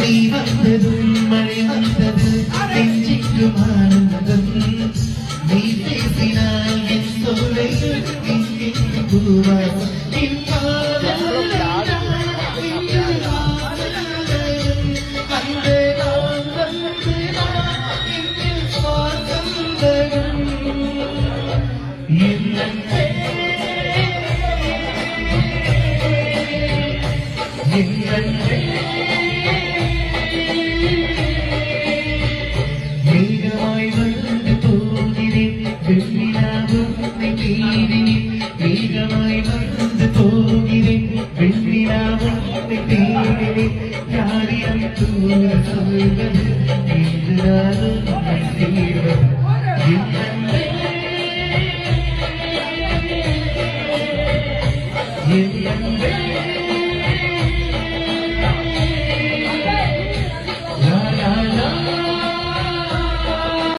நீ வந்ததும் மழை வந்தது நெஞ்சிக்கும் ஆனந்தம் நீ பேசினால் என் சோலைகள் இங்கே பூவாசம் என் காதல் மேகமாய் வந்து போகிறேன் வெண்ணிலாவும் தேடினேன் மேகமாய் வந்து போகிறேன் வெண்ணிலாவும் தேடினேன் யாரிடம் சொல்வது